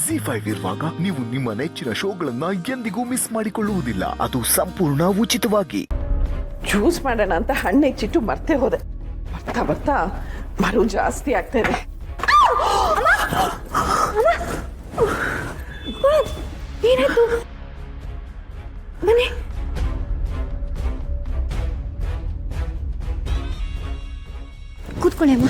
ZEE5 ಇರುವಾಗ ನೀವು ನಿಮ್ಮ ನೆಚ್ಚಿನ ಶೋಗಳನ್ನ ಎಂದಿಗೂ ಮಿಸ್ ಮಾಡಿಕೊಳ್ಳುವುದಿಲ್ಲ. ಅದು ಸಂಪೂರ್ಣ ಉಚಿತವಾಗಿ. ಜ್ಯೂಸ್ ಮಾಡೋಣ ಅಂತ ಹಣ್ಣು ಹೆಚ್ಚಿಟ್ಟು ಮರ್ತೇ ಹೋದೆ. ಬರ್ತಾ ಬರ್ತಾ ಮರು ಜಾಸ್ತಿ ಆಗ್ತಾ ಇದೆ. ಏನಾಯ್ತು? ಬನ್ನಿ. ಕೂತ್ಕೊಳ್ಳಿ ಅಮ್ಮ.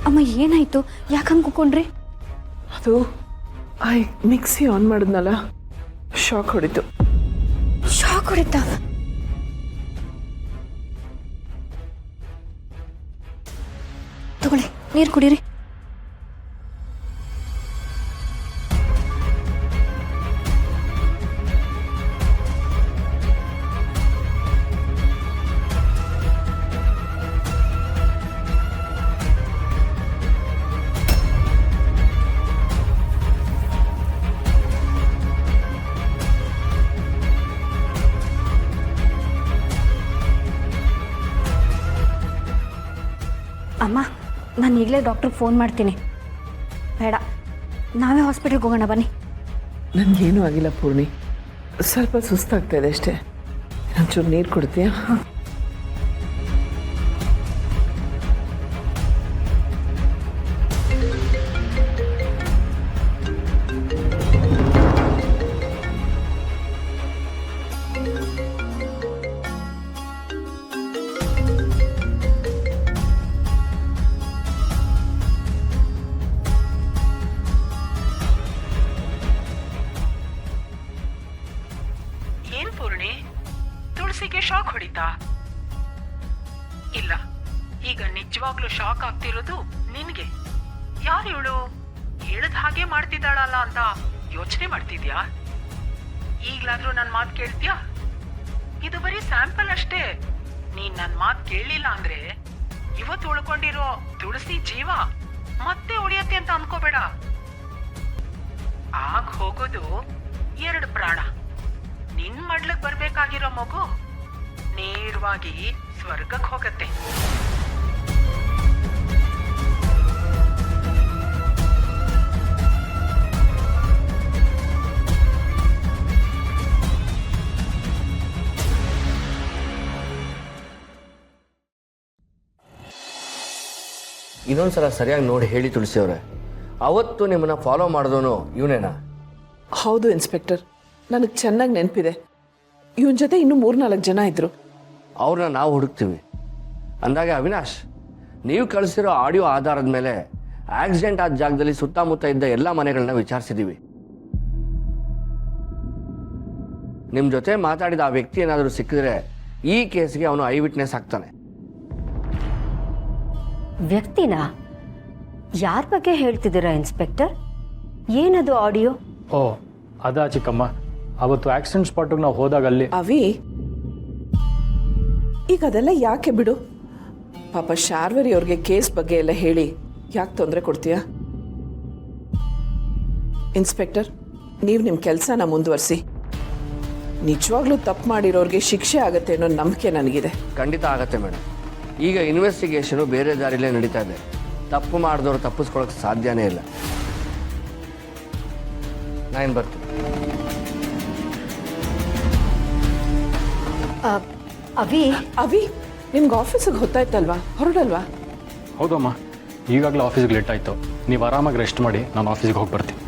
ಅಮ್ಮ ಏನಾಯ್ತು? ಯಾಕಂಗ್ ಕೂತ್ಕೊಂಡ್ರಿ? ಅದು ಮಿಕ್ಸಿ ಆನ್ ಮಾಡಿದ್ನಲ್ಲ, ಶಾಕ್ ಹೊಡಿತು. ಶಾಕ್ ಹೊಡಿತಾ? ತಗೊಳ್ಳಿ, ನೀರು ಕುಡೀರಿ. ಅಮ್ಮ, ನಾನು ಈಗಲೇ ಡಾಕ್ಟ್ರಿಗೆ ಫೋನ್ ಮಾಡ್ತೀನಿ. ಬೇಡ, ನಾವೇ ಹಾಸ್ಪಿಟಲ್ಗೆ ಹೋಗೋಣ ಬನ್ನಿ. ನನಗೇನೂ ಆಗಿಲ್ಲ ಪೂರ್ಣಿ, ಸ್ವಲ್ಪ ಸುಸ್ತಾಗ್ತಾ ಇದೆ ಅಷ್ಟೇ. ಒಂಚೂರು ನೀರು ಕೊಡ್ತೀಯಾ? ಏನ್ ಪೂರ್ಣಿ, ತುಳಸಿಗೆ ಶಾಕ್ ಹೊಡಿತಾ? ಇಲ್ಲ, ಈಗ ನಿಜವಾಗ್ಲೂ ಶಾಕ್ ಆಗ್ತಿರೋದು ನಿನ್ಗೆ. ಯಾರು ಇವಳು? ಹೇಳದ ಹಾಗೆ ಮಾಡ್ತಿದ್ದಾಳಲ್ಲ ಅಂತ ಯೋಚನೆ ಮಾಡ್ತಿದ್ಯಾ? ಈಗ್ಲಾದ್ರೂ ನನ್ ಮಾತು ಕೇಳ್ತೀಯಾ? ಇದು ಬರೀ ಸ್ಯಾಂಪಲ್ ಅಷ್ಟೇ. ನೀನ್ ನನ್ ಮಾತು ಕೇಳಲಿಲ್ಲ ಅಂದ್ರೆ ಇವತ್ತು ಉಳ್ಕೊಂಡಿರೋ ತುಳಸಿ ಜೀವ ಮತ್ತೆ ಉಳಿಯತ್ತೆ ಅಂತ ಅನ್ಕೋಬೇಡ. ಆಗ ಹೋಗೋದು 2 ಪ್ರಾಣ. ನಿನ್ ಮಡ್ಲಕ್ ಬರ್ಬೇಕಾಗಿರೋ ಮಗು ನೇರವಾಗಿ ಸ್ವರ್ಗಕ್ಕೆ ಹೋಗತ್ತೆ. ಇನ್ನೊಂದ್ಸಲ ಸರಿಯಾಗಿ ನೋಡಿ ಹೇಳಿ ತುಳಸಿ ಅವರೇ, ಅವತ್ತು ನಿಮ್ಮನ್ನ ಫಾಲೋ ಮಾಡಿದವನು ಇವನೇನಾ? ಹೌದು ಇನ್ಸ್ಪೆಕ್ಟರ್, ನನಗೆ ಚೆನ್ನಾಗಿ ನೆನಪಿದೆ. ಇವನ್ ಜೊತೆ ಇನ್ನೂ 3-4 ಜನ ಇದ್ರು. ಅವ್ರನ್ನ ನಾವು ಹುಡುಕ್ತೀವಿ. ಅಂದಾಗೆ ಅವಿನಾಶ್, ನೀವು ಕಳಿಸಿರೋ ಆಡಿಯೋ ಆಧಾರದ ಮೇಲೆ ಆಕ್ಸಿಡೆಂಟ್ ಆದ ಜಾಗದಲ್ಲಿ ಸುತ್ತಮುತ್ತ ಇದ್ದ ಎಲ್ಲ ಮನೆಗಳನ್ನ ವಿಚಾರಿಸಿದ್ದೀವಿ. ನಿಮ್ಮ ಜೊತೆ ಮಾತಾಡಿದ ಆ ವ್ಯಕ್ತಿ ಏನಾದರೂ ಸಿಕ್ಕಿದ್ರೆ ಈ ಕೇಸ್ಗೆ ಅವನು ಐ ವಿಟ್ನೆಸ್ ಆಗ್ತಾನೆ. ವ್ಯಕ್ತಿನ? ಯಾರ ಬಗ್ಗೆ ಹೇಳ್ತಿದ್ದೀರಾ ಇನ್ಸ್ಪೆಕ್ಟರ್? ಏನದು ಆಡಿಯೋ? ಓ, ಅದಾ ಚಿಕ್ಕಮ್ಮ, ಅವತ್ತು ಆಕ್ಸಿಡೆಂಟ್ ಸ್ಪಾಟಿಗೆ ನಾವು ಹೋದಾಗ ಅಲ್ಲಿ ಅವಿ, ಈಗ ಅದೆಲ್ಲ ಯಾಕೆ ಬಿಡು. ಪಾಪ ಶಾರ್ವರಿ ಅವ್ರಿಗೆ ಕೇಸ್ ಬಗ್ಗೆ ಎಲ್ಲ ಹೇಳಿ ಯಾಕೆ ತೊಂದರೆ ಕೊಡ್ತೀಯಾ? ಇನ್ಸ್ಪೆಕ್ಟರ್, ನೀವು ನಿಮ್ಮ ಕೆಲಸನ ಮುಂದುವರಿಸಿ. ನಿಜವಾಗ್ಲೂ ತಪ್ಪು ಮಾಡಿರೋರಿಗೆ ಶಿಕ್ಷೆ ಆಗತ್ತೆ ಅನ್ನೋ ನಂಬಿಕೆ ನನಗಿದೆ. ಖಂಡಿತ ಆಗತ್ತೆ ಮೇಡಮ್. ಈಗ ಇನ್ವೆಸ್ಟಿಗೇಷನು ಬೇರೆ ದಾರಿಲೇ ನಡೀತಾ ಇದೆ. ತಪ್ಪು ಮಾಡಿದವರು ತಪ್ಪಿಸ್ಕೊಳಕ್ಕೆ ಸಾಧ್ಯನೇ ಇಲ್ಲ. ನಾನು ಬರ್ತೀನಿ. ಅವಿ, ನಿಮ್ಗೆ ಆಫೀಸಿಗೆ ಹೊತ್ತಾಯ್ತಲ್ವಾ? ಹೊರಡಲ್ವಾ? ಹೌದಮ್ಮ, ಈಗಾಗಲೇ ಆಫೀಸ್ಗೆ ಲೇಟ್ ಆಯಿತು. ನೀವು ಆರಾಮಾಗಿ ರೆಸ್ಟ್ ಮಾಡಿ, ನಾನು ಆಫೀಸ್ಗೆ ಹೋಗಿ ಬರ್ತೀನಿ.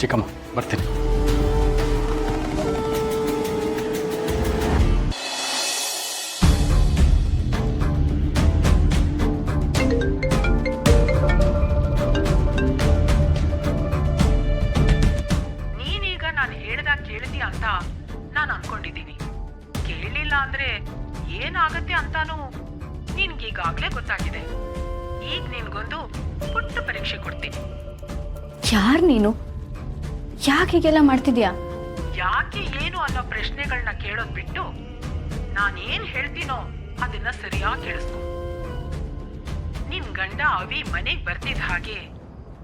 ಚಿಕ್ಕಮ್ಮ, ಬರ್ತೀನಿ. ನೀನೀಗ ನಾನು ಹೇಳ್ದಾಗ ಕೇಳಿದ್ಯಾ ಅಂತ ನಾನು ಅನ್ಕೊಂಡಿದ್ದೀನಿ. ಕೇಳಲಿಲ್ಲ ಅಂದ್ರೆ ಏನಾಗತ್ತೆ ಅಂತಾನು ನಿನ್ಗೀಗಾಗ್ಲೇ ಗೊತ್ತಾಗಿದೆ. ಈಗ ನಿನ್ಗೊಂದು ಪುಟ್ಟ ಪರೀಕ್ಷೆ ಕೊಡ್ತೀನಿ. ಯಾರು ನೀನು? ಯಾಕೆ ಹೀಗೆಲ್ಲ ಮಾಡ್ತಿದ್ಯಾ? ಯಾಕೆ ಏನು ಅನ್ನೋ ಪ್ರಶ್ನೆಗಳನ್ನ ಕೇಳೋದ್ ಬಿಟ್ಟು ನಾನೇನ್ ಹೇಳ್ತೀನೋ ಅದನ್ನ ಸರಿಯಾಗಿ ಕೇಳಿಸ್ಕೊ. ನಿನ್ ಗಂಡ ಅವಿ ಮನೆಗ್ ಬರ್ತಿದ್ ಹಾಗೆ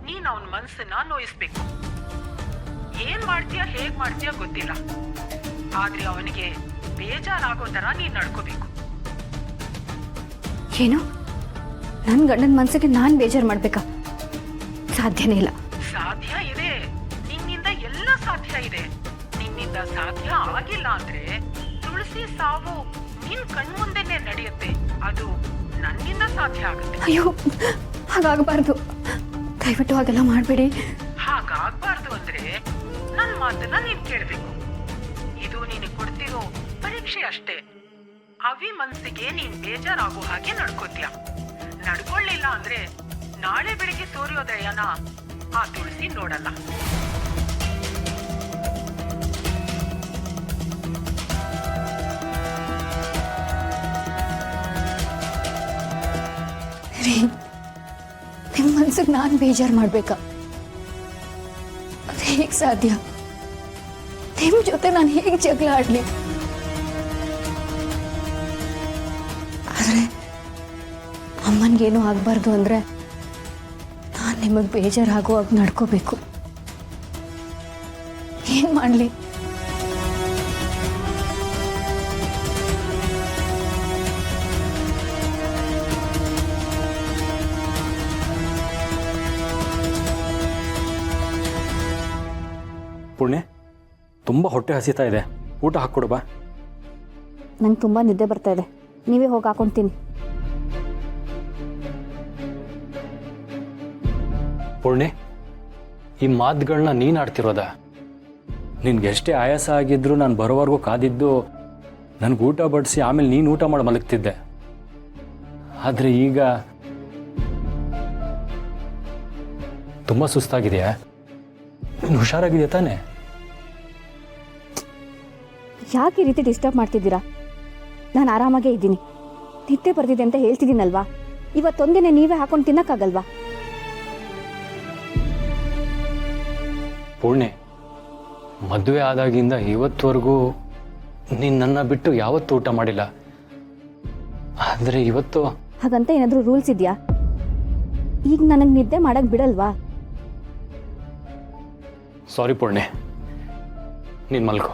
ನೀನ್ ಅವನ್ ಮನ್ಸನ್ನ ನೋಯಿಸ್ಬೇಕು. ಏನ್ ಮಾಡ್ತೀಯ, ಹೇಗ್ ಮಾಡ್ತೀಯ ಗೊತ್ತಿಲ್ಲ, ಆದ್ರೆ ಅವನಿಗೆ ಬೇಜಾರಾಗೋ ತರ ನೀನ್ ನಡ್ಕೋಬೇಕು. ಏನು? ನನ್ನ ಗಂಡನ ಮನಸ್ಸಿಗೆ ನಾನು ಬೇಜಾರು ಮಾಡಬೇಕಾ? ಸಾಧ್ಯನೇ ಇಲ್ಲ. ಸಾಧ್ಯ ಇದೆ, ನಿನ್ನಿಂದ ಎಲ್ಲ ಸಾಧ್ಯ ಇದೆ. ನಿನ್ನಿಂದ ಸಾಧ್ಯ ಆಗಿಲ್ಲ ಅಂದ್ರೆ ತುಳಸಿ ಸಾವು ನಿನ್ ಕಣ್ಮುಂದೆನೆ ನಡೆಯುತ್ತೆ. ಅದು ನನ್ನಿಂದ ಸಾಧ್ಯ ಆಗುತ್ತೆ. ಅಯ್ಯೋ, ಹಾಗಾಗಬಾರ್ದು. ದಯವಿಟ್ಟು ಹಾಗೆಲ್ಲ ಮಾಡಬೇಡಿ. ಹಾಗಾಗ್ಬಾರ್ದು ಅಂದ್ರೆ ನನ್ನ ಮಾತನ್ನ ನೀನ್ ಕೇಳ್ಬೇಕು. ಇದು ನೀನು ಕೊಡ್ತಿರೋ ಪರೀಕ್ಷೆ ಅಷ್ಟೇ. ಅವಿ ಮನ್ಸಿಗೆ ನೀನ್ ಬೇಜಾರಾಗೋ ಹಾಗೆ ನಡ್ಕೋತೀಯ. ನಡ್ಕೊಳ್ಳಿಲ್ಲ ಅಂದ್ರೆ ನಾಳೆ ಬೆಳಿಗ್ಗೆ ಸೂರ್ಯೋದಯನ ಆ ತುಳಸಿ ನೋಡಲ್ಲ. ನಿಮ್ಮ ಮನ್ಸಿಗೆ ನಾನು ಬೇಜಾರು ಮಾಡ್ಬೇಕಾ? ಅದು ಹೇಗೆ ಸಾಧ್ಯ? ನಿಮ್ಮ ಜೊತೆ ನಾನು ಹೇಗೆ ಜಗಳ ಆಡ್ಲಿ? ಆದರೆ ಅಮ್ಮನಿಗೇನು ಆಗಬಾರ್ದು ಅಂದರೆ ನಾನು ನಿಮಗೆ ಬೇಜಾರಾಗುವಾಗ ನಡ್ಕೋಬೇಕು. ಏನು ಮಾಡಲಿ? ಪುಣ್ಯ, ತುಂಬ ಹೊಟ್ಟೆ ಹಸಿತಾ ಇದೆ, ಊಟ ಹಾಕ್ಕೊಡು ಬಾ. ನಂಗೆ ತುಂಬ ನಿದ್ದೆ ಬರ್ತಾ ಇದೆ, ನೀವೇ ಹೋಗಿ ಹಾಕೊಂತೀನಿ. ಪುಣ್ಯ, ಈ ಮಾತುಗಳನ್ನ ನೀನು ಆಡ್ತಿರೋದ? ನಿನ್ಗೆ ಎಷ್ಟೇ ಆಯಾಸ ಆಗಿದ್ರು ನಾನು ಬರೋವರೆಗೂ ಕಾದಿದ್ದು ನನಗೆ ಊಟ ಬಡಿಸಿ ಆಮೇಲೆ ನೀನು ಊಟ ಮಾಡಿ ಮಲಗ್ತಿದ್ದೆ. ಆದರೆ ಈಗ ತುಂಬ ಸುಸ್ತಾಗಿದೆಯಾ? ನೀನು ಹುಷಾರಾಗಿದೆಯಾ ತಾನೆ? ಯಾಕೆ ಈ ರೀತಿ ಡಿಸ್ಟರ್ಬ್ ಮಾಡ್ತಿದ್ದೀರಾ? ನಾನು ಆರಾಮಾಗೇ ಇದ್ದೀನಿ. ನಿದ್ದೆ ಬರ್ತಿದೆ ಅಂತ ಹೇಳ್ತಿದ್ದೀನಲ್ವಾ? ಇವತ್ತೊಂದಿನ ನೀವೇ ಹಾಕೊಂಡು ತಿನ್ನಕ್ಕಾಗಲ್ವಾ? ಪೂರ್ಣೆ, ಮದುವೆ ಆದಾಗಿಂದ ಇವತ್ತುವರೆಗೂ ನೀನು ನನ್ನ ಬಿಟ್ಟು ಯಾವತ್ತೂ ಊಟ ಮಾಡಿಲ್ಲ. ಆದರೆ ಇವತ್ತು ಹಾಗಂತ ಏನಾದರೂ ರೂಲ್ಸ್ ಇದೆಯಾ? ಈಗ ನನಗೆ ನಿದ್ದೆ ಮಾಡಕ್ಕೆ ಬಿಡಲ್ವಾ? ಸಾರಿ ಪೂರ್ಣೆ, ನೀನು ಮಲ್ಕೋ.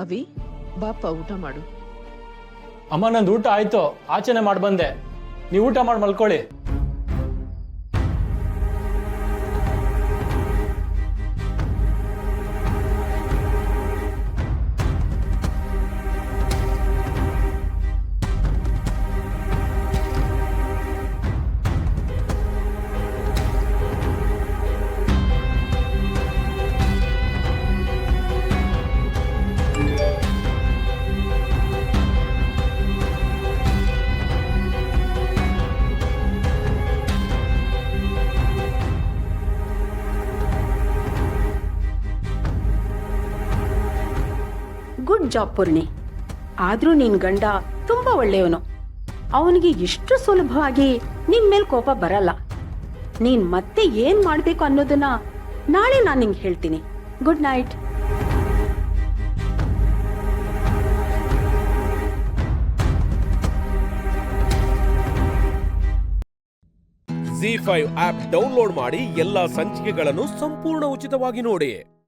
ಅವಿ, ಬಾಪ ಊಟ ಮಾಡು. ಅಮ್ಮ, ನಂದು ಊಟ ಆಯ್ತು, ಆಚೆನೆ ಮಾಡಿ ಬಂದೆ. ನೀವು ಊಟ ಮಾಡಿ ಮಲ್ಕೊಳ್ಳಿ. Good job Poorni. ಆದ್ರೂ ನಿನ್ ಗಂಡ ತುಂಬಾ ಒಳ್ಳೆಯವನು. ಅವನಿಗೆ ಇಷ್ಟು ಸುಲಭವಾಗಿ ನಿನ್ ಮೇಲ್ ಕೋಪ ಬರಲ್ಲ. ನೀನ್ ಮತ್ತೆ ಏನ್ ಮಾಡ್ಬೇಕು ಅನ್ನೋದನ್ನ ನಾಳೆ ನಾನು ನಿಂಗೆ ಹೇಳ್ತೀನಿ. Good night. ZEE5 app download ಮಾಡಿ ಎಲ್ಲಾ ಸಂಚಿಕೆಗಳನ್ನು ಸಂಪೂರ್ಣ ಉಚಿತವಾಗಿ ನೋಡಿ.